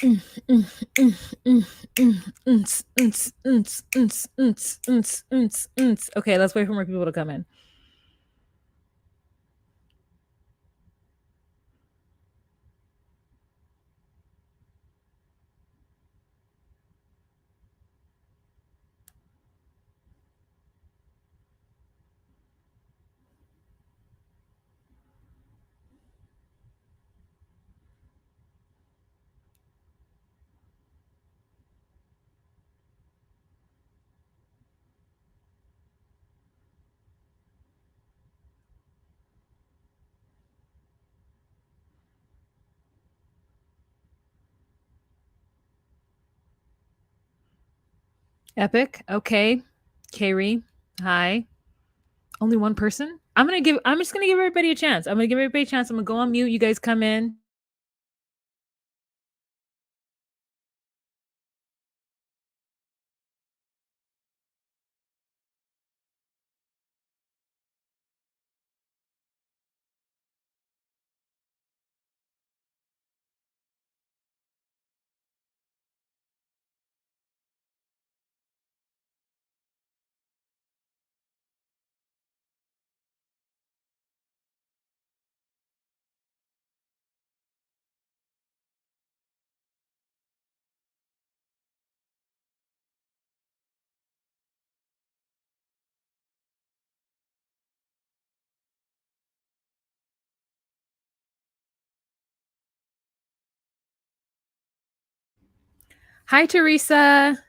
Okay, let's wait for more people to come in. Epic. Okay. Kari. Hi. Only one person? I'm just gonna give everybody a chance. I'm gonna give everybody a chance. I'm gonna go on mute. You guys come in. Hi, Teresa.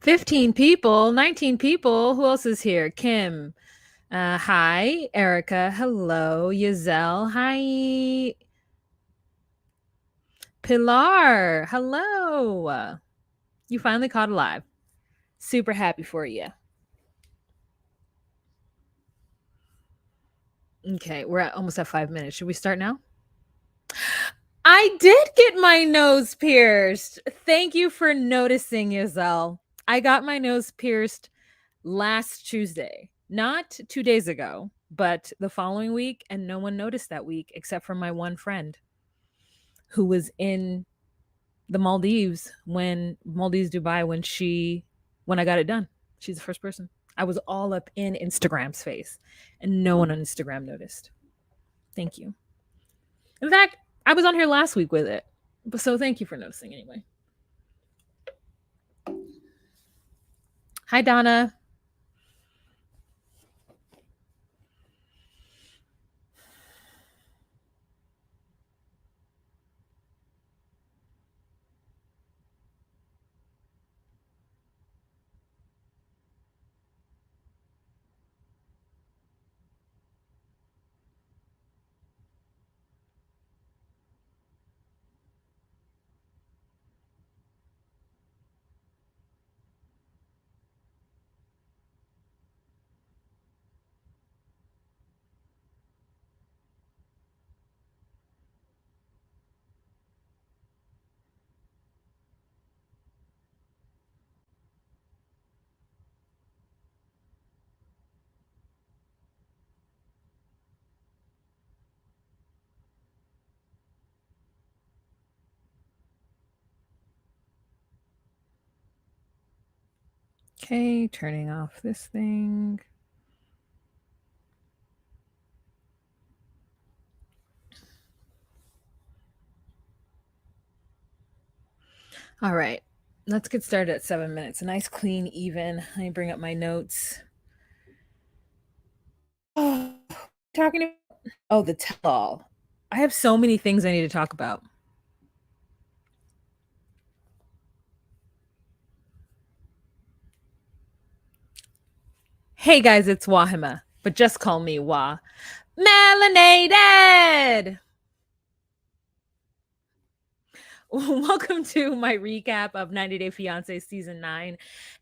$15 people, 19 people. Who else is here? Kim. Hi. Erica. Hello. Yazelle. Hi. Pilar. Hello. You finally caught alive. Super happy for you. Okay, we're almost at 5 minutes. Should we start now? I did get my nose pierced. Thank you for noticing, Yazelle. I got my nose pierced last Tuesday, not 2 days ago, but the following week, and no one noticed that week except for my one friend who was in the Maldives, Dubai when I got it done. She's the first person. I was all up in Instagram's face and no one on Instagram noticed. Thank you. In fact, I was on here last week with it. So thank you for noticing anyway. Hi, Donna. Okay, turning off this thing. All right, let's get started at 7 minutes. Nice, clean, even. Let me bring up my notes. Oh, talking about, oh, the tell-all. I have so many things I need to talk about. Hey guys, it's Wahima, but just call me Wah. Melanated! Welcome to my recap of 90 Day Fiancé Season 9,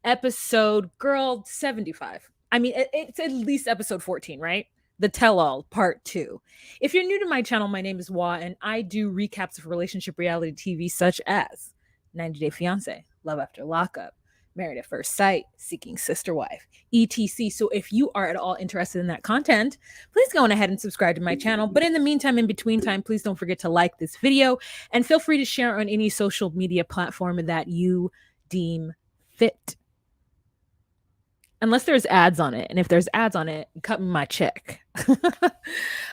episode, girl, 75. I mean, it's at least episode 14, right? The Tell-All, Part 2. If you're new to my channel, my name is Wah, and I do recaps of relationship reality TV such as 90 Day Fiancé, Love After Lockup, Married at First Sight, Seeking Sister Wife, etc. So if you are at all interested in that content, please go on ahead and subscribe to my channel. But in the meantime, in between time, please don't forget to like this video and feel free to share on any social media platform that you deem fit. Unless there's ads on it. And if there's ads on it, cut me my check.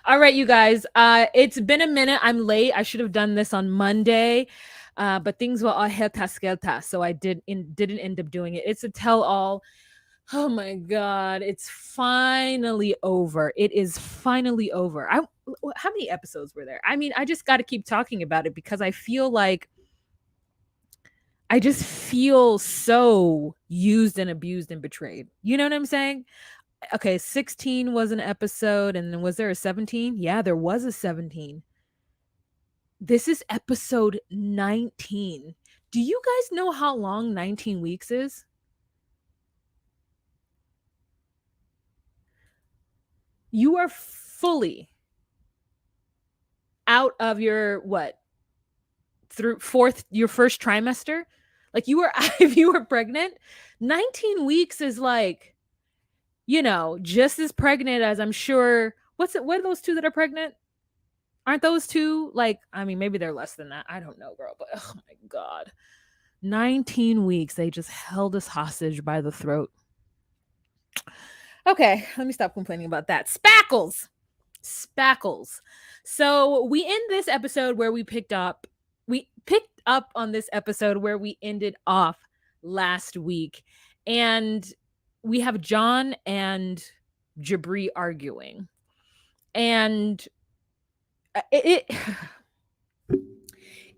All right, you guys. It's been a minute. I'm late. I should have done this on Monday. But things were all helta, so I didn't end up doing it. It's a tell-all. Oh my God, it's finally over. It is finally over. How many episodes were there? I mean, I just got to keep talking about it because I feel like I just feel so used and abused and betrayed. You know what I'm saying? Okay, 16 was an episode, and then was there a 17? Yeah, there was a 17. This is episode 19. Do you guys know how long 19 weeks is? You are fully out of your through your first trimester. Like you were if you were pregnant, 19 weeks is like, just as pregnant as I'm sure. What are those two that are pregnant? Aren't those two like, I mean, maybe they're less than that. I don't know, girl, but oh my God. 19 weeks. They just held us hostage by the throat. Okay, let me stop complaining about that. Spackles. So we end this episode where we picked up on this episode where we ended off last week. And we have John and Jibri arguing. And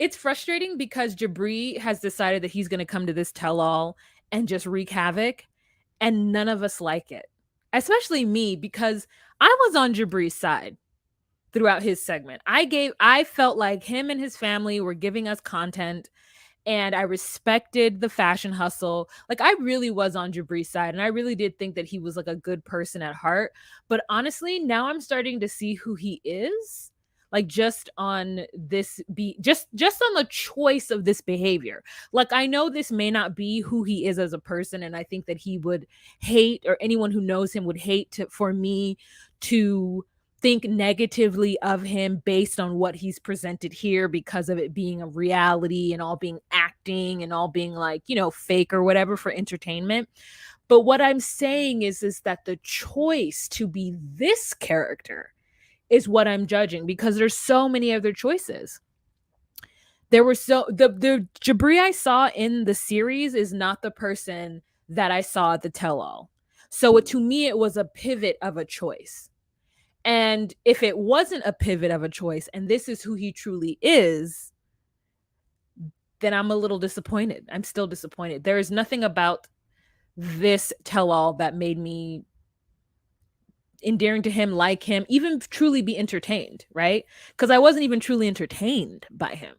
it's frustrating because Jibri has decided that he's going to come to this tell-all and just wreak havoc. And none of us like it. Especially me, because I was on Jibri's side throughout his segment. I felt like him and his family were giving us content, and I respected the fashion hustle. Like, I really was on Jibri's side, and I really did think that he was like a good person at heart. But honestly, now I'm starting to see who he is. like just on just on the choice of this behavior. Like I know this may not be who he is as a person, and I think that he would hate, or anyone who knows him would hate for me to think negatively of him based on what he's presented here, because of it being a reality and all being acting and all being like, fake or whatever for entertainment. But what I'm saying is that the choice to be this character is what I'm judging, because there's so many other choices. There were the Jibri I saw in the series is not the person that I saw at the tell-all. So to me, it was a pivot of a choice. And if it wasn't a pivot of a choice, and this is who he truly is, then I'm a little disappointed. I'm still disappointed. There is nothing about this tell-all that made me endearing to him, like him, even truly be entertained, right? Because I wasn't even truly entertained by him.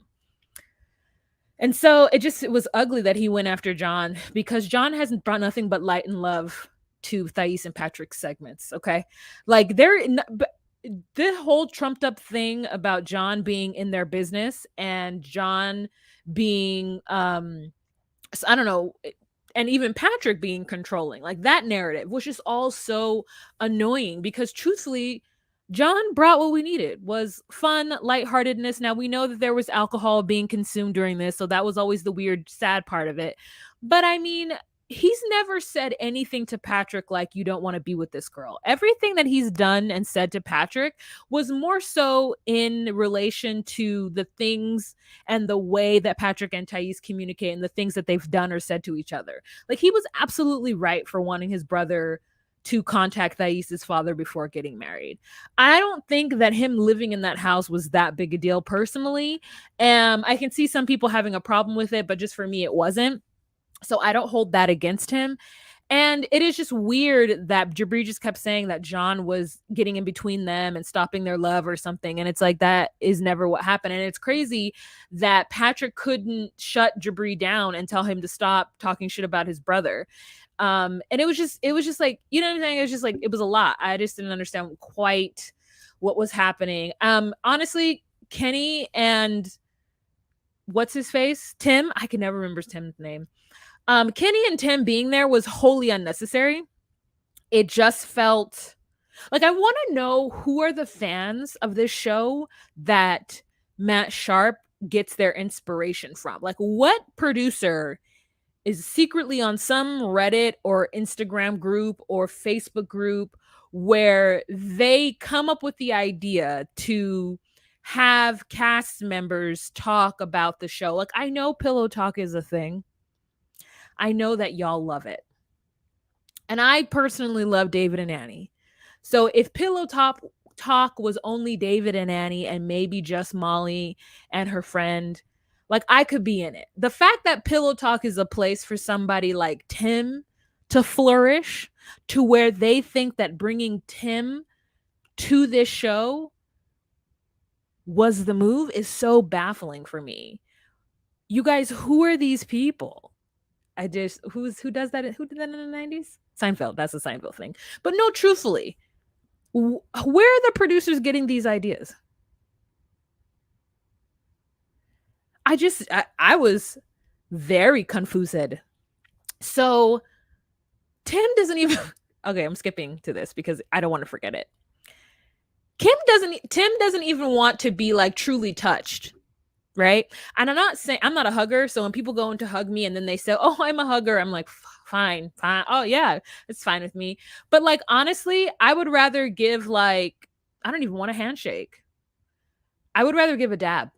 And so it was ugly that he went after John, because John hasn't brought nothing but light and love to Thais and Patrick's segments, okay? Like the whole trumped up thing about John being in their business and John being I don't know, and even Patrick being controlling, like that narrative was just all so annoying, because truthfully, John brought what we needed, was fun, lightheartedness. Now we know that there was alcohol being consumed during this, so that was always the weird, sad part of it. But I mean, he's never said anything to Patrick like, you don't want to be with this girl. Everything that he's done and said to Patrick was more so in relation to the things and the way that Patrick and Thais communicate and the things that they've done or said to each other. Like, he was absolutely right for wanting his brother to contact Thais' father before getting married. I don't think that him living in that house was that big a deal personally. I can see some people having a problem with it, but just for me, it wasn't. So I don't hold that against him. And it is just weird that Jibri just kept saying that John was getting in between them and stopping their love or something. And it's like, that is never what happened. And it's crazy that Patrick couldn't shut Jibri down and tell him to stop talking shit about his brother. And it was just like, you know what I'm saying? It was just like, it was a lot. I just didn't understand quite what was happening. Honestly, Kenny and what's his face? Tim? I can never remember Tim's name. Kenny and Tim being there was wholly unnecessary. It just felt like, I want to know who are the fans of this show that Matt Sharp gets their inspiration from. Like, what producer is secretly on some Reddit or Instagram group or Facebook group where they come up with the idea to have cast members talk about the show? Like, I know Pillow Talk is a thing. I know that y'all love it. And I personally love David and Annie. So if Pillow Talk was only David and Annie and maybe just Molly and her friend, like, I could be in it. The fact that Pillow Talk is a place for somebody like Tim to flourish, to where they think that bringing Tim to this show was the move, is so baffling for me. You guys, who are these people? Who does that? Who did that in the 90s? Seinfeld. That's a Seinfeld thing. But no, truthfully, where are the producers getting these ideas? I was very confused. So Tim doesn't even okay, I'm skipping to this because I don't want to forget it. Tim doesn't even want to be like truly touched. Right? And I'm not a hugger. So when people go in to hug me and then they say, oh, I'm a hugger, I'm like, fine. Oh yeah, it's fine with me. But like, honestly, I would rather give, like, I don't even want a handshake. I would rather give a dab.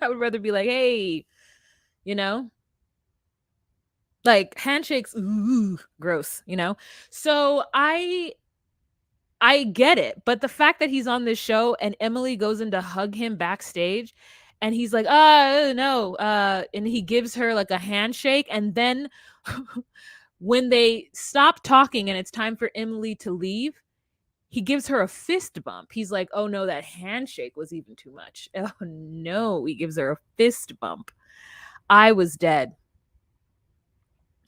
I would rather be like, hey, like, handshakes, ooh, gross, So I get it, but the fact that he's on this show and Emily goes in to hug him backstage and he's like, no, and he gives her like a handshake, and then when they stop talking and it's time for Emily to leave, he gives her a fist bump. He's like, oh no, that handshake was even too much. Oh no, he gives her a fist bump. I was dead.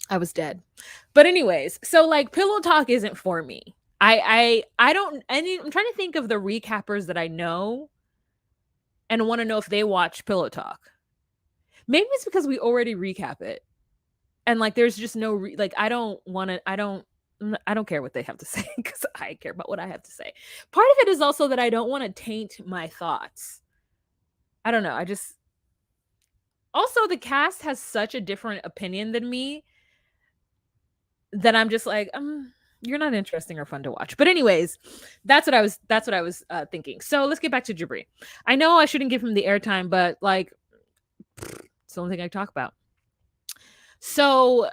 But anyways, so like, Pillow Talk isn't for me. I don't. I'm trying to think of the recappers that I know, and want to know if they watch Pillow Talk. Maybe it's because we already recap it, and like there's just no like I don't want to. I don't care what they have to say because I care about what I have to say. Part of it is also that I don't want to taint my thoughts. I don't know. I just also the cast has such a different opinion than me that I'm just like, you're not interesting or fun to watch. But anyways, that's what I was thinking. So let's get back to Jibri. I know I shouldn't give him the airtime, but like it's the only thing I talk about. So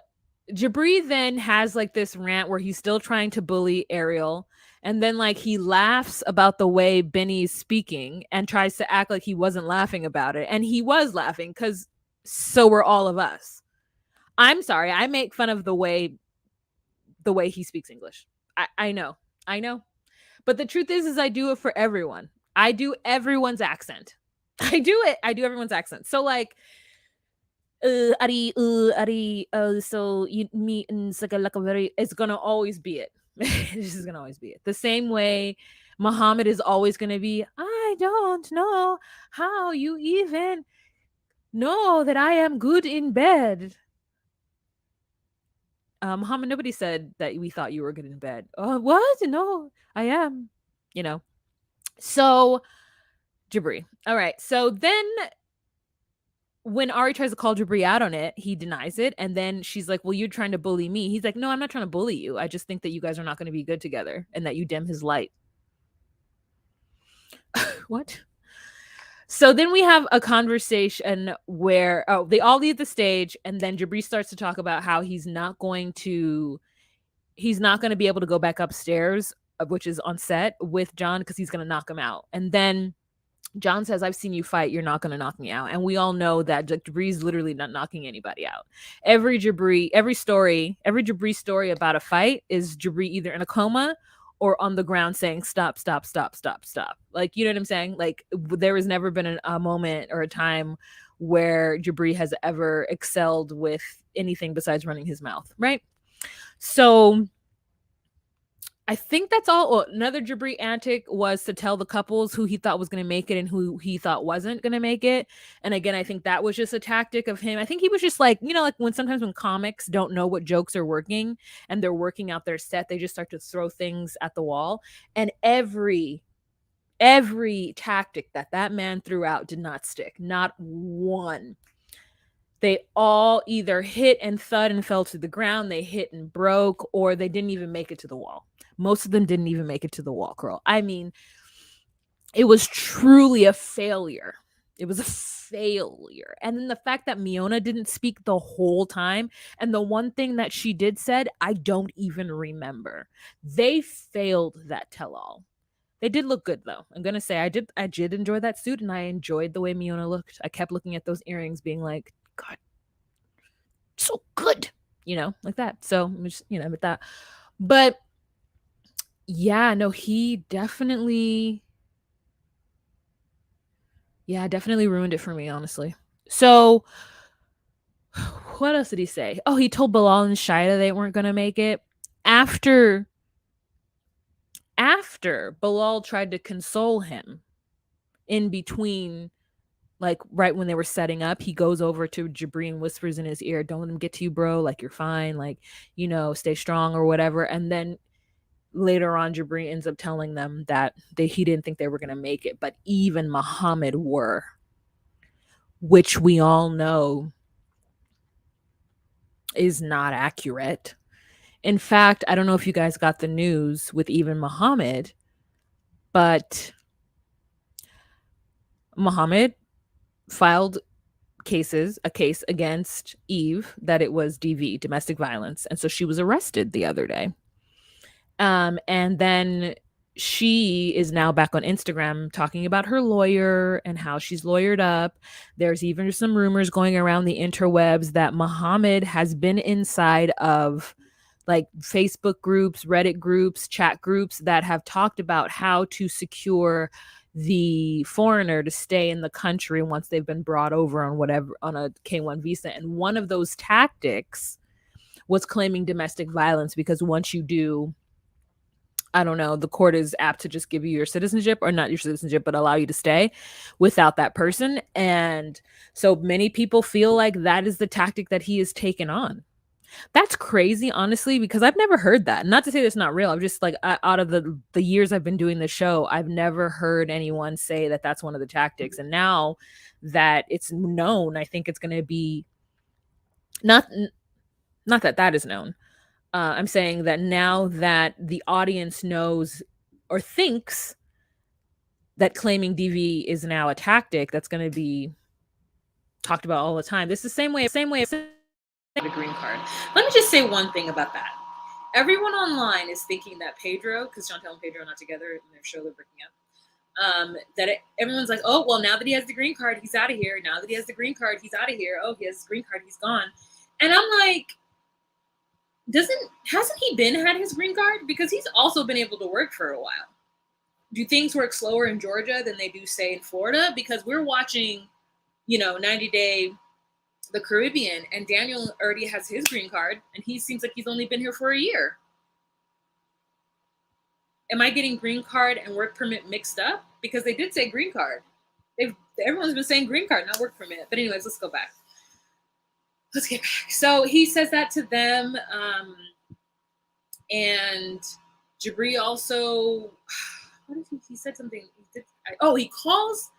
Jibri then has like this rant where he's still trying to bully Ariel. And then like he laughs about the way Benny's speaking and tries to act like he wasn't laughing about it. And he was laughing because so were all of us. I'm sorry, I make fun of the way he speaks English. I know. I know. But the truth is I do it for everyone. I do everyone's accent. I do it. I do everyone's accent. So like so you me and it's like a very it's gonna always be it. This is gonna always be it. The same way Muhammad is always gonna be, I don't know how you even know that I am good in bed. Muhammad, nobody said that we thought you were good in bed. What? No, I am. You know. So Jibri. All right. So then when Ari tries to call Jibri out on it, he denies it. And then she's like, well, you're trying to bully me. He's like, no, I'm not trying to bully you. I just think that you guys are not going to be good together and that you dim his light. What? So then we have a conversation where they all leave the stage, and then Jibri starts to talk about how he's not going to be able to go back upstairs, which is on set with John, because he's going to knock him out. And then John says, I've seen you fight. You're not going to knock me out. And we all know that Jibri's literally not knocking anybody out. Every Jibri story about a fight is Jibri either in a coma or on the ground saying, stop, stop, stop, stop, stop. Like, you know what I'm saying? Like, there has never been a moment or a time where Jibri has ever excelled with anything besides running his mouth, right? So I think that's all. Well, another Jibri antic was to tell the couples who he thought was going to make it and who he thought wasn't going to make it. And again, I think that was just a tactic of him. I think he was just like, like when comics don't know what jokes are working and they're working out their set, they just start to throw things at the wall. And every tactic that man threw out did not stick. Not one. They all either hit and thud and fell to the ground, they hit and broke, or they didn't even make it to the wall. Most of them didn't even make it to the wall, girl. I mean, it was truly a failure. It was a failure. And then the fact that Miona didn't speak the whole time, and the one thing that she did said, I don't even remember. They failed that tell-all. They did look good though. I'm gonna say I did enjoy that suit, and I enjoyed the way Miona looked. I kept looking at those earrings, being like, God, so good, like that. So just, with that. But yeah, no, he definitely ruined it for me, honestly. So what else did he say? Oh, he told Bilal and Shaida they weren't gonna make it. After Bilal tried to console him in between, like right when they were setting up, he goes over to Jibri and whispers in his ear, don't let him get to you, bro. Like, you're fine. Like, stay strong or whatever. And then later on, Jibri ends up telling them that he didn't think they were going to make it, but even Muhammad were, which we all know is not accurate. In fact, I don't know if you guys got the news with even Muhammad, but Muhammad filed a case against Eve that it was DV, domestic violence. And so she was arrested the other day. And then she is now back on Instagram talking about her lawyer and how she's lawyered up. There's even some rumors going around the interwebs that Muhammad has been inside of like Facebook groups, Reddit groups, chat groups that have talked about how to secure the foreigner to stay in the country once they've been brought over on a K-1 visa. And one of those tactics was claiming domestic violence, because once you do I don't know, the court is apt to just give you your citizenship, or not your citizenship, but allow you to stay without that person. And so many people feel like that is the tactic that he has taken on. That's crazy, honestly, because I've never heard that. Not to say that's not real. I'm just like, out of the years I've been doing this show, I've never heard anyone say that that's one of the tactics. And now that it's known, I think it's going to be not not that that is known. I'm saying that now that the audience knows or thinks that claiming DV is now a tactic that's going to be talked about all the time. This is the same way of a green card. Let me just say one thing about that. Everyone online is thinking that Pedro, because Chantel and Pedro are not together in their show, they're breaking up. Everyone's like, oh, well, now that he has the green card, he's out of here. Now that he has the green card, he's out of here. Oh, he has the green card, he's gone. And I'm like, hasn't he had his green card? Because he's also been able to work for a while. Do things work slower in Georgia than they do, say, in Florida? Because we're watching, 90 Day the Caribbean, and Daniel already has his green card, and he seems like he's only been here for a year. Am I getting green card and work permit mixed up? Because they did say green card. Everyone's been saying green card, not work permit. But anyways, let's go back. Let's get back. So he says that to them, and Jibri also, what did he said something. He calls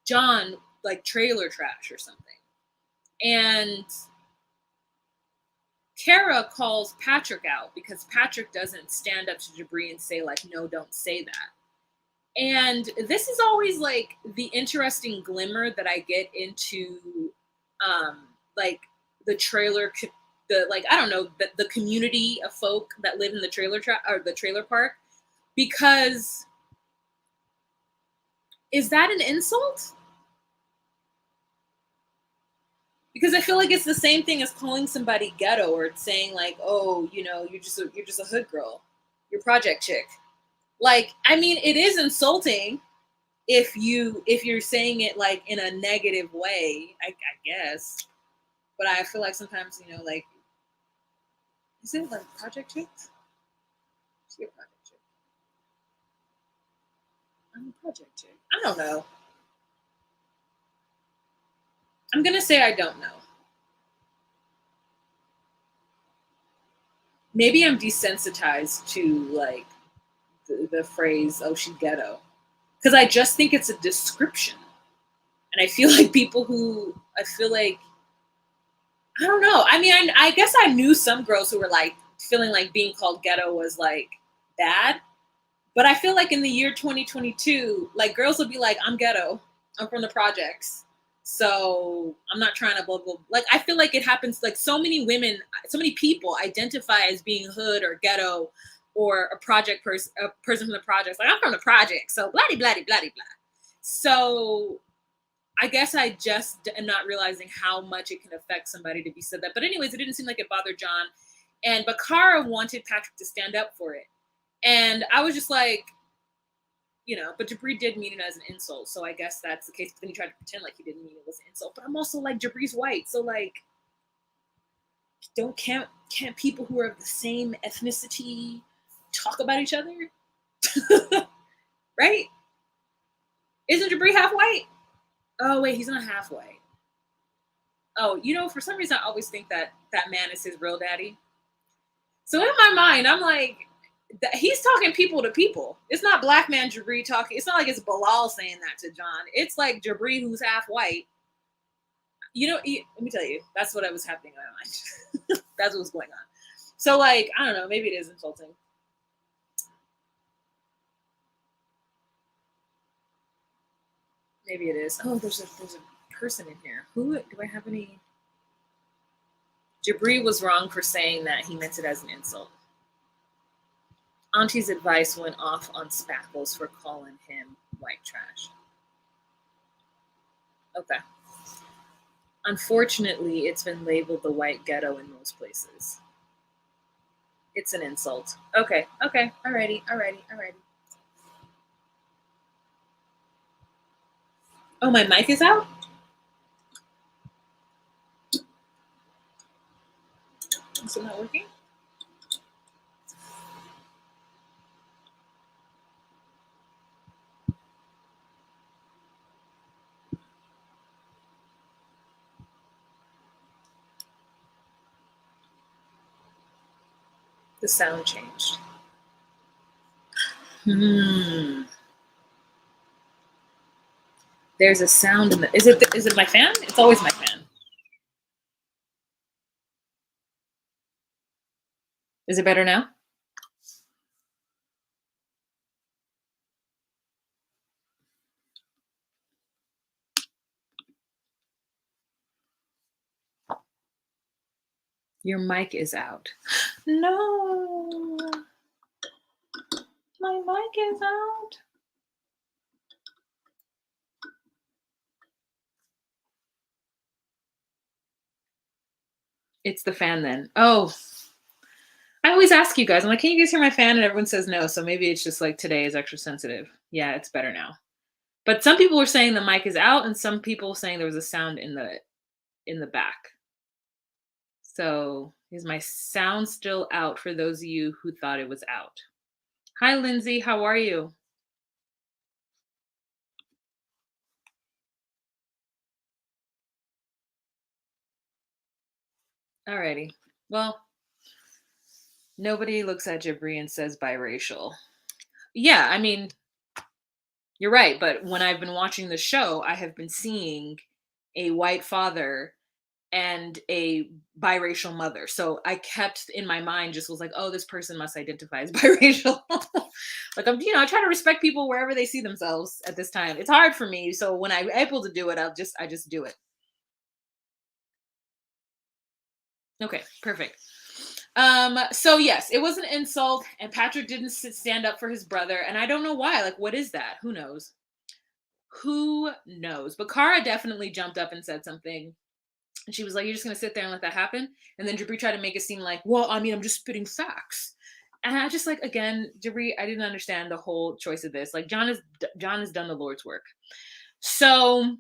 John like trailer trash or something. And Kara calls Patrick out because Patrick doesn't stand up to Jibri and say, like, no, don't say that. And this is always like the interesting glimmer that I get into like the trailer, the community of folk that live in the trailer park, because is that an insult? Because I feel like it's the same thing as calling somebody ghetto, or saying like, oh, you're just a hood girl, you're project chick. Like, I mean, it is insulting if you're saying it like in a negative way, I guess. But I feel like sometimes, like, is it like project chick? Is she a project chick? I'm a project chick. I don't know. I'm gonna say I don't know. Maybe I'm desensitized to like the phrase, oh, she ghetto. Because I just think it's a description. And I feel like I don't know. I mean, I guess I knew some girls who were like feeling like being called ghetto was like bad. But I feel like in the year 2022, like girls would be like, I'm ghetto. I'm from the projects. So I'm not trying to blah, blah. Like, I feel like it happens, like so many women, so many people identify as being hood or ghetto or a person from the projects. Like, I'm from the project. So blah, blah, blah, blah, blah. So I guess I just am not realizing how much it can affect somebody to be said that. But anyways, it didn't seem like it bothered John. And Bakara wanted Patrick to stand up for it. And I was just like, but Jibri did mean it as an insult. So I guess that's the case. But then he tried to pretend like he didn't mean it was an insult. But I'm also like, Jibri's white. So like, can't people who are of the same ethnicity talk about each other? Right? Isn't Jibri half white? Oh, wait, he's not half white. Oh, for some reason, I always think that man is his real daddy. So in my mind, I'm like, he's talking people to people. It's not black man Jibri talking. It's not like it's Bilal saying that to John. It's like Jibri who's half white. Let me tell you, that's what was happening in my mind. That's what was going on. So like, I don't know, maybe it is insulting. Maybe it is. Oh, there's a person in here. Who do I have any? Jibri was wrong for saying that. He meant it as an insult. Auntie's advice went off on Spackles for calling him white trash. Okay. Unfortunately, it's been labeled the white ghetto in most places. It's an insult. Okay. Alrighty. Oh, my mic is out? Is it not working? The sound changed. There's a sound in the. Is it my fan? It's always my fan. Is it better now? Your mic is out. No. My mic is out. It's the fan then. Oh. I always ask you guys, I'm like, can you guys hear my fan? And everyone says no. So maybe it's just like today is extra sensitive. Yeah, it's better now. But some people were saying the mic is out, and some people saying there was a sound in the back. So is my sound still out for those of you who thought it was out? Hi, Lindsay. How are you? Alrighty. Well, nobody looks at Jibri and says biracial. Yeah, I mean, you're right. But when I've been watching the show, I have been seeing a white father and a biracial mother. So I kept in my mind, just was like, oh, this person must identify as biracial. Like I try to respect people wherever they see themselves at this time. It's hard for me. So when I'm able to do it, I just do it. Okay, perfect. So yes, it was an insult, and Patrick didn't stand up for his brother, and I don't know why. Like, what is that? Who knows? Who knows? But Kara definitely jumped up and said something. And she was like, "You're just gonna sit there and let that happen?" And then Jabri tried to make it seem like, "Well, I mean, I'm just spitting facts." And I just like, again, Jabri, I didn't understand the whole choice of this. Like, John has done the Lord's work. So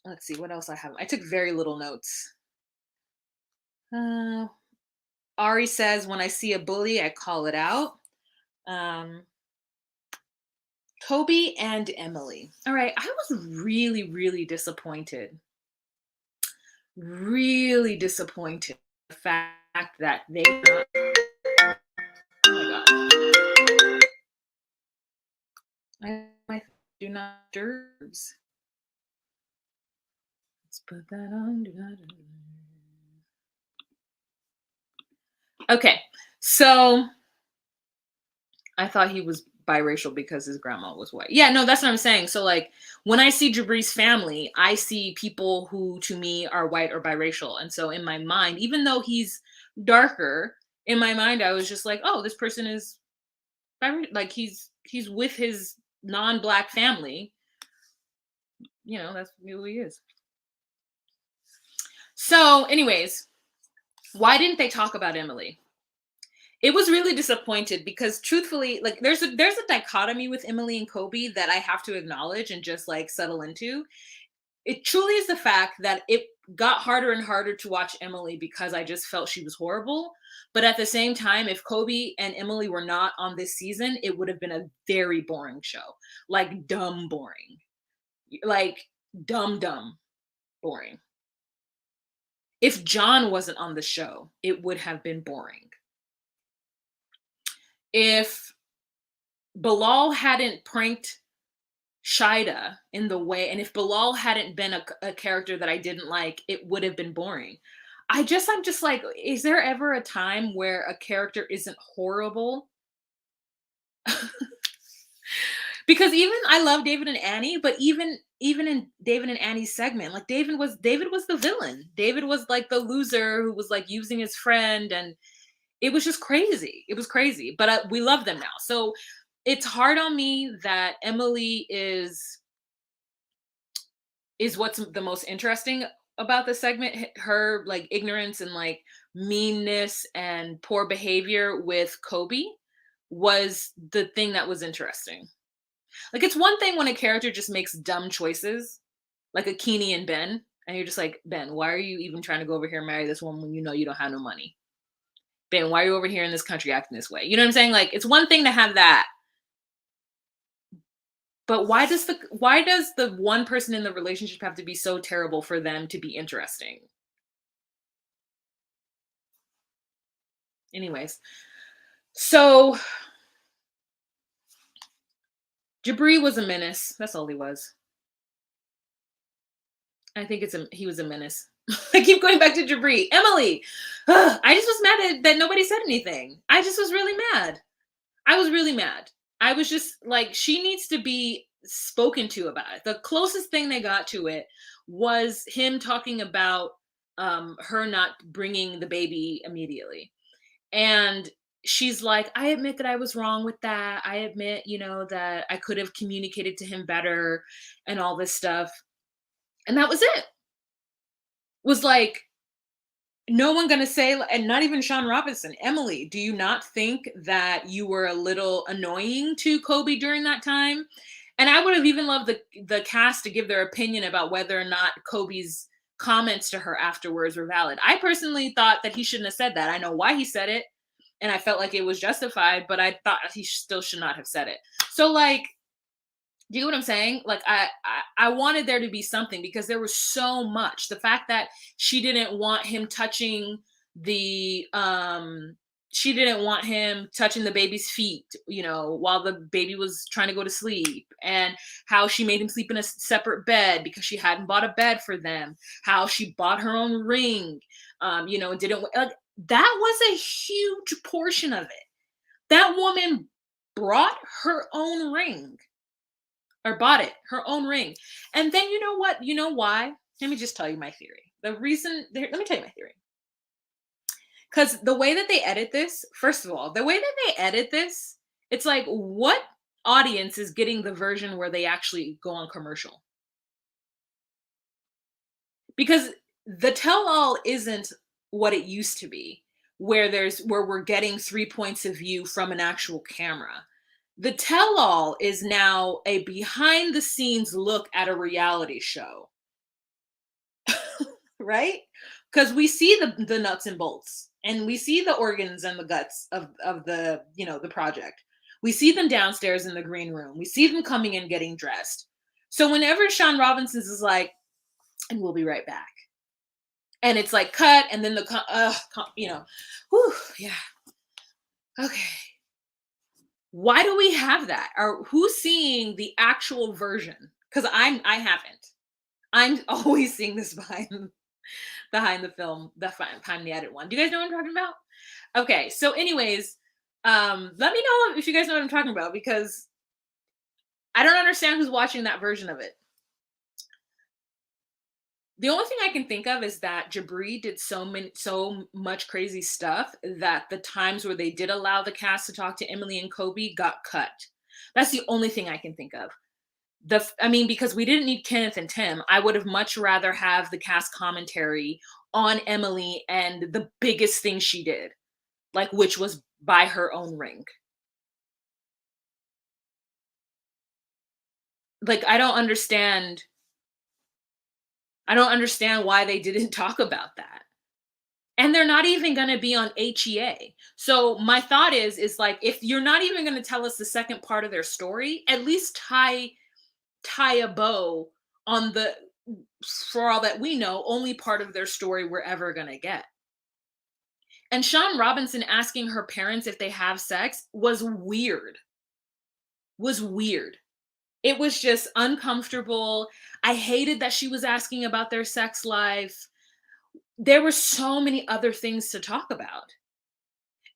let's see what else I have. I took very little notes. Ari says, "When I see a bully, I call it out." Kobe and Emily. All right, I was really, really disappointed. Really disappointed the fact that they. Oh my god! I do not disturbs. Let's put that on. Do not. Okay, so I thought he was biracial because his grandma was white. Yeah, no, that's what I'm saying. So like when I see Jabri's family, I see people who to me are white or biracial. And so in my mind, even though he's darker, in my mind I was just like, oh, this person is like he's with his non-black family. That's who he is. So anyways, why didn't they talk about Emily? It was really disappointed because truthfully, like there's a dichotomy with Emily and Kobe that I have to acknowledge and just like settle into. It truly is the fact that it got harder and harder to watch Emily because I just felt she was horrible. But at the same time, if Kobe and Emily were not on this season, it would have been a very boring show. Like dumb boring. Like dumb boring. If John wasn't on the show, it would have been boring. If Bilal hadn't pranked Shaida in the way, and if Bilal hadn't been a character that I didn't like, it would have been boring. I'm just like, is there ever a time where a character isn't horrible? Because even I love David and Annie, but even in David and Annie's segment, like David was the villain. David was like the loser who was like using his friend, and it was just crazy. It was crazy, but we love them now. So it's hard on me that Emily is what's the most interesting about the segment. Her like ignorance and like meanness and poor behavior with Kobe was the thing that was interesting. Like it's one thing when a character just makes dumb choices, like a Keeney and Ben, and you're just like, Ben, why are you even trying to go over here and marry this woman when you know you don't have no money? Ben, why are you over here in this country acting this way? You know what I'm saying? Like it's one thing to have that. But why does the one person in the relationship have to be so terrible for them to be interesting? Anyways, so Jibri was a menace. That's all he was. I think he was a menace. I keep going back to Jibri. Emily. I just was mad that nobody said anything. I just was really mad. I was really mad. I was just like, she needs to be spoken to about it. The closest thing they got to it was him talking about her not bringing the baby immediately. And she's like, I admit that I was wrong with that. I admit, that I could have communicated to him better and all this stuff. And that was it. Was like, no one gonna say, and not even Sean Robinson, Emily, do you not think that you were a little annoying to Kobe during that time? And I would have even loved the cast to give their opinion about whether or not Kobe's comments to her afterwards were valid. I personally thought that he shouldn't have said that. I know why he said it, and I felt like it was justified, but I thought he still should not have said it. So like, do you know what I'm saying? Like I wanted there to be something because there was so much. The fact that she didn't want him touching the she didn't want him touching the baby's feet, while the baby was trying to go to sleep, and how she made him sleep in a separate bed because she hadn't bought a bed for them, how she bought her own ring, didn't like, that was a huge portion of it. That woman brought her own ring or bought it, her own ring. And then you know what? You know why? Let me just tell you my theory. Let me tell you my theory. Because the way that they edit this, first of all, the way that they edit this, it's like, what audience is getting the version where they actually go on commercial? Because the tell all isn't what it used to be, where we're getting 3 points of view from an actual camera. The tell all is now a behind the scenes look at a reality show. Right? Because we see the nuts and bolts, and we see the organs and the guts of the, the project. We see them downstairs in the green room. We see them coming in getting dressed. So whenever Sean Robinson's is like, and we'll be right back, and it's like cut, and then whew, yeah, okay. Why do we have that? Or who's seeing the actual version? Because I haven't. I'm always seeing this behind the film, behind the edit one. Do you guys know what I'm talking about? Okay, so anyways, let me know if you guys know what I'm talking about, because I don't understand who's watching that version of it. The only thing I can think of is that Jibri did so much crazy stuff that the times where they did allow the cast to talk to Emily and Kobe got cut. That's the only thing I can think of. Because we didn't need Kenneth and Tim. I would have much rather have the cast commentary on Emily and the biggest thing she did, like, which was buy her own ring. Like, I don't understand why they didn't talk about that. And they're not even going to be on HEA. So my thought is like, if you're not even going to tell us the second part of their story, at least tie a bow on the, for all that we know, only part of their story we're ever going to get. And Sean Robinson asking her parents if they have sex was weird. It was just uncomfortable. I hated that she was asking about their sex life. There were so many other things to talk about.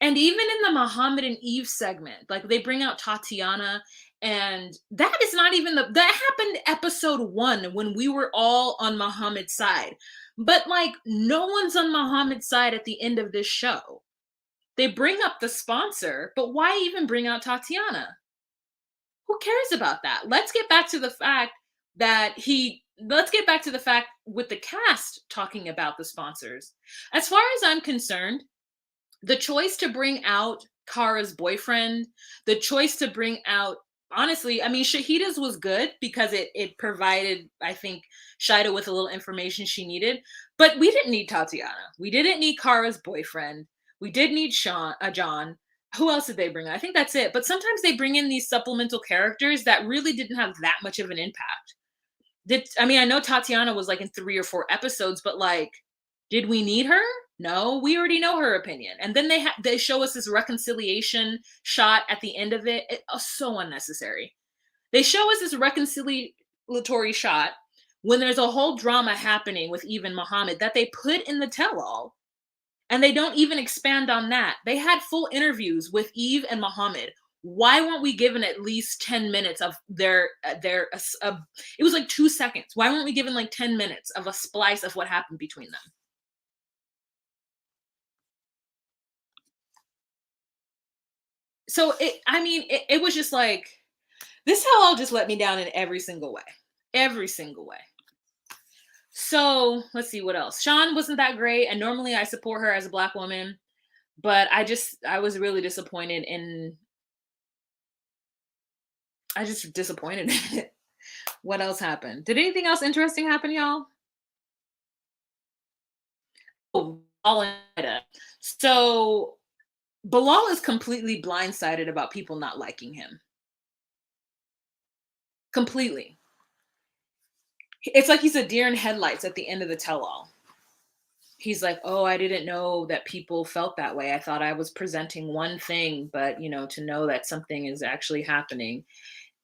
And even in the Muhammad and Eve segment, like, they bring out Tatiana, and that is not even that happened episode 1 when we were all on Muhammad's side. But like, no one's on Muhammad's side at the end of this show. They bring up the sponsor, but why even bring out Tatiana? Who cares about that? Let's get back to the fact with the cast talking about the sponsors. As far as I'm concerned, the choice to bring out Kara's boyfriend, the choice to bring out, honestly, Shahida's was good because it provided, I think, Shaida with a little information she needed. But we didn't need Tatiana. We didn't need Kara's boyfriend. We did need John. Who else did they bring in? I think that's it. But sometimes they bring in these supplemental characters that really didn't have that much of an impact. I know Tatiana was like in 3 or 4 episodes, but like, did we need her? No, we already know her opinion. And then they show us this reconciliation shot at the end of it. So unnecessary. They show us this reconciliatory shot when there's a whole drama happening with Eve and Muhammad that they put in the tell-all, and they don't even expand on that. They had full interviews with Eve and Muhammad. Why weren't we given at least 10 minutes of it was like 2 seconds. Why weren't we given like 10 minutes of a splice of what happened between them? So it was just like, this tell-all just let me down in every single way. Every single way. So let's see what else. Sean wasn't that great, and normally I support her as a Black woman, but I was really disappointed in. I just disappointed in it. What else happened? Did anything else interesting happen, y'all? Oh, Bilal and Shaida. So Bilal is completely blindsided about people not liking him. Completely. It's like he's a deer in headlights at the end of the tell-all. He's like, "Oh, I didn't know that people felt that way. I thought I was presenting one thing, but to know that something is actually happening."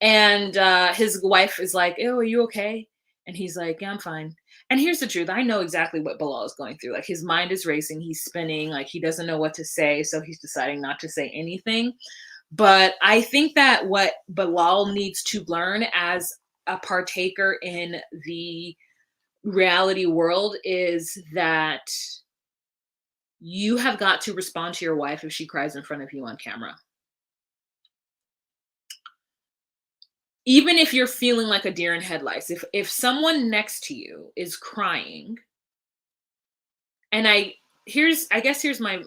And his wife is like, "Oh, are you okay?" And he's like, "Yeah, I'm fine." And here's the truth: I know exactly what Bilal is going through. Like, his mind is racing, he's spinning, like he doesn't know what to say, so he's deciding not to say anything. But I think that what Bilal needs to learn as a partaker in the reality world is that you have got to respond to your wife if she cries in front of you on camera. Even if you're feeling like a deer in headlights, if someone next to you is crying, and I guess here's my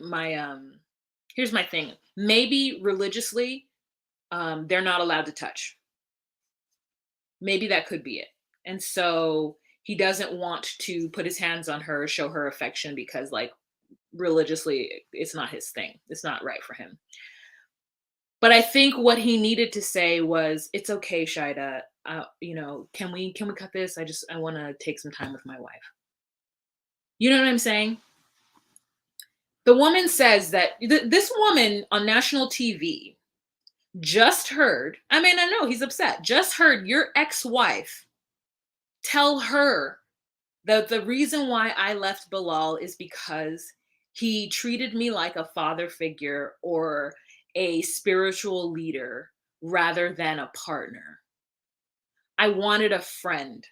thing. Maybe religiously, they're not allowed to touch. Maybe that could be it. And so he doesn't want to put his hands on her, show her affection, because like religiously it's not his thing. It's not right for him. But I think what he needed to say was, "It's okay, Shaida. Can we cut this? I want to take some time with my wife." You know what I'm saying? The woman says that this woman on national TV just heard. I mean, I know he's upset. Just heard your ex-wife tell her that the reason why I left Bilal is because he treated me like a father figure or a spiritual leader rather than a partner. I wanted a friend.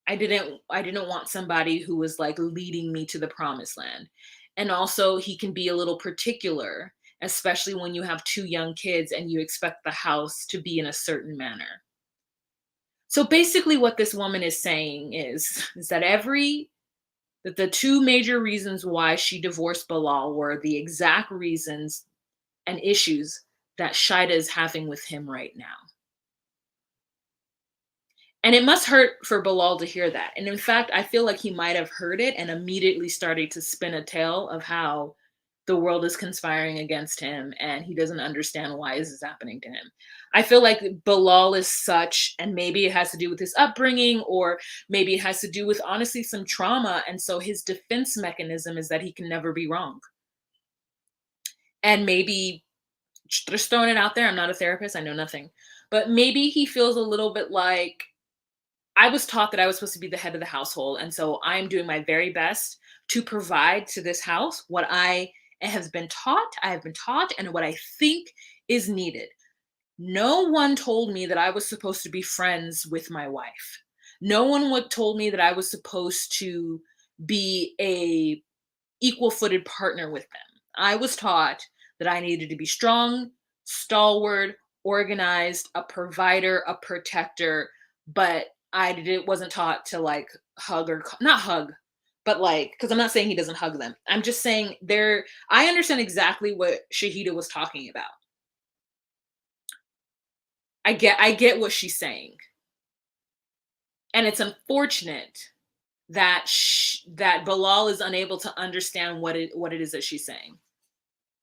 I didn't want somebody who was like leading me to the promised land. And also he can be a little particular, especially when you have two young kids and you expect the house to be in a certain manner. So basically what this woman is saying is that the two major reasons why she divorced Bilal were the exact reasons and issues that Shaida is having with him right now. And it must hurt for Bilal to hear that. And in fact, I feel like he might have heard it and immediately started to spin a tale of how the world is conspiring against him and he doesn't understand why this is happening to him. I feel like Bilal is such, and maybe it has to do with his upbringing, or maybe it has to do with honestly some trauma. And so his defense mechanism is that he can never be wrong. And maybe, just throwing it out there, I'm not a therapist, I know nothing, but maybe he feels a little bit like, I was taught that I was supposed to be the head of the household. And so I'm doing my very best to provide to this house what I have been taught, and what I think is needed. No one told me that I was supposed to be friends with my wife. No one told me that I was supposed to be a equal-footed partner with them. I was taught that I needed to be strong, stalwart, organized, a provider, a protector, but wasn't taught to like hug, or not hug, but like, because I'm not saying he doesn't hug them. I'm just saying I understand exactly what Shahida was talking about. I get what she's saying. And it's unfortunate that that Bilal is unable to understand what it is that she's saying.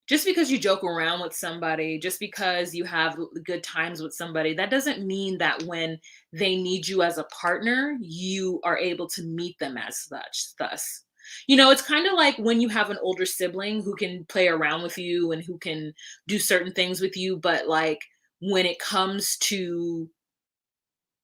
Just because you joke around with somebody, just because you have good times with somebody, that doesn't mean that when they need you as a partner, you are able to meet them as such. Thus, It's kind of like when you have an older sibling who can play around with you and who can do certain things with you, but like when it comes to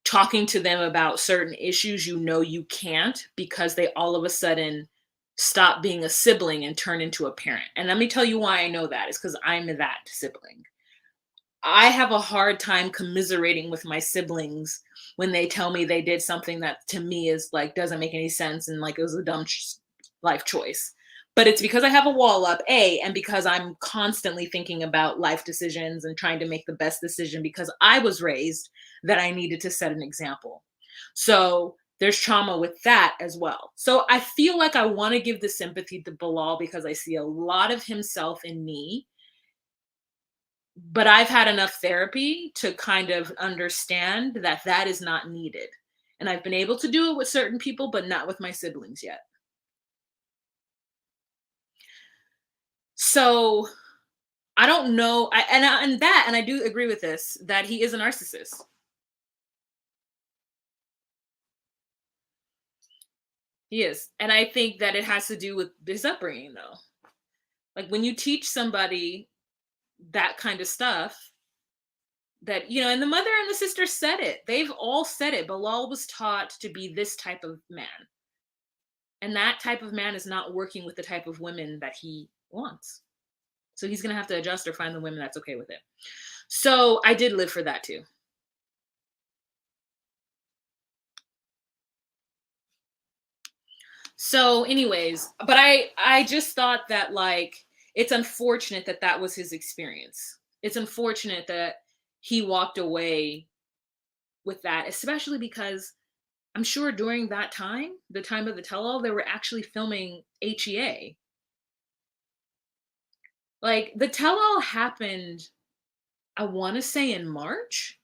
talking to them about certain issues, you can't because they all of a sudden stop being a sibling and turn into a parent. And let me tell you why I know that. It's because I'm that sibling. I have a hard time commiserating with my siblings when they tell me they did something that to me is like doesn't make any sense and like it was a dumb life choice. But it's because I have a wall up, A, and because I'm constantly thinking about life decisions and trying to make the best decision because I was raised that I needed to set an example. So there's trauma with that as well. So I feel like I want to give the sympathy to Bilal because I see a lot of himself in me, but I've had enough therapy to kind of understand that that is not needed. And I've been able to do it with certain people, but not with my siblings yet. So I don't know. And I do agree with this that he is a narcissist. He is. And I think that it has to do with his upbringing though. Like when you teach somebody that kind of stuff, that and the mother and the sister said it. They've all said it. Bilal was taught to be this type of man. And that type of man is not working with the type of women that he wants. So he's going to have to adjust or find the women that's okay with it. So I did live for that too. So anyways, but I just thought that like it's unfortunate that that was his experience. It's unfortunate that he walked away with that, especially because I'm sure during that time, the time of the tell-all, they were actually filming HEA. Like the tell-all happened, I want to say in March,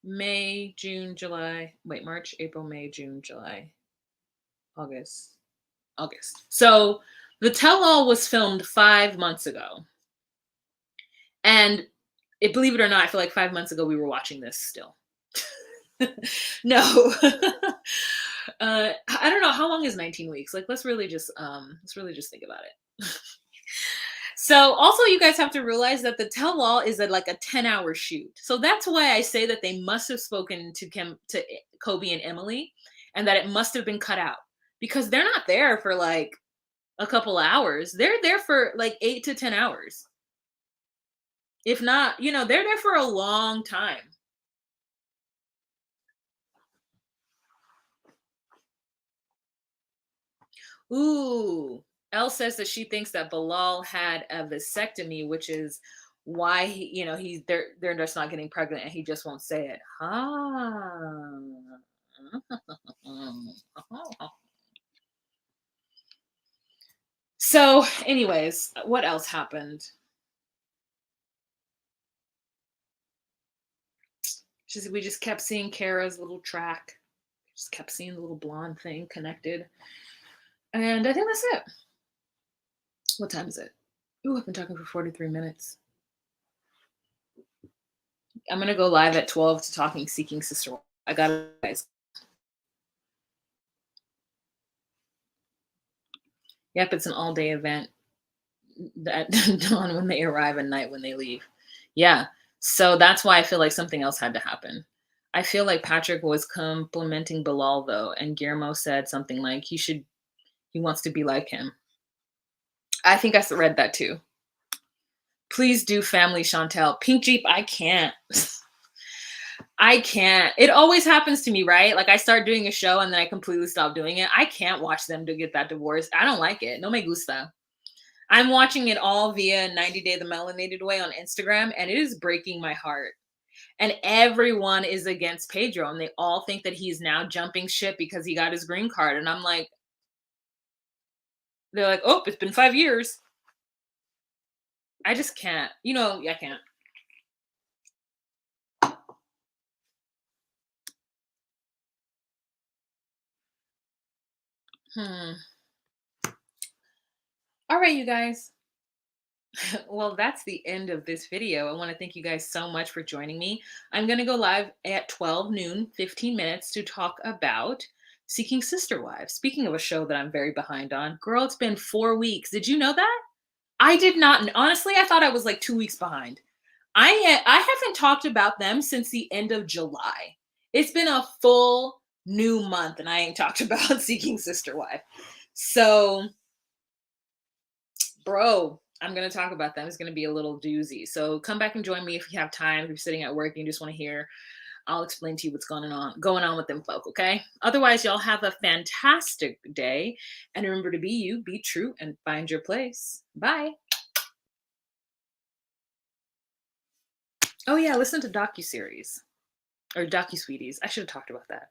May, June, July. Wait, March, April, May, June, July, August. August. So the tell all was filmed 5 months ago. And believe it or not, I feel like 5 months ago we were watching this still. No. I don't know how long is 19 weeks. Like let's really just think about it. So also you guys have to realize that the tell all is like a 10-hour shoot. So that's why I say that they must have spoken to Kobe and Emily and that it must have been cut out because they're not there for like a couple hours. They're there for like 8 to 10 hours. If not, they're there for a long time. Ooh, Elle says that she thinks that Bilal had a vasectomy, which is why they're just not getting pregnant and he just won't say it. Ah. So, anyways, what else happened? We just kept seeing Kara's little track. Just kept seeing the little blonde thing connected. And I think that's it. What time is it? Ooh, I've been talking for 43 minutes. I'm gonna go live at 12 to Talking Seeking Sister. I got it, guys. Yep, it's an all-day event at dawn when they arrive and night when they leave. Yeah. So that's why I feel like something else had to happen. I feel like Patrick was complimenting Bilal though, and Guillermo said something like he wants to be like him. I think I read that too. Please do family Chantel. Pink Jeep, I can't. I can't. It always happens to me, right? Like I start doing a show and then I completely stop doing it. I can't watch them to get that divorce. I don't like it. No me gusta. I'm watching it all via 90 Day the Melanated Way on Instagram, and it is breaking my heart. And everyone is against Pedro, and they all think that he's now jumping ship because he got his green card. And I'm like, they're like, oh, it's been 5 years. I just can't. I can't. All right, you guys. Well, that's the end of this video. I want to thank you guys so much for joining me. I'm going to go live at 12 noon, 15 minutes to talk about Seeking Sister Wives. Speaking of a show that I'm very behind on, girl, it's been 4 weeks. Did you know that? I did not. Honestly, I thought I was like 2 weeks behind. I haven't talked about them since the end of July. It's been a full new month, and I ain't talked about Seeking Sister Wife. So, bro, I'm gonna talk about them. It's gonna be a little doozy. So come back and join me if you have time. If you're sitting at work and you just want to hear, I'll explain to you what's going on with them folk, okay? Otherwise, y'all have a fantastic day. And remember to be you, be true, and find your place. Bye. Oh yeah, listen to docu-series or docu-sweeties. I should have talked about that.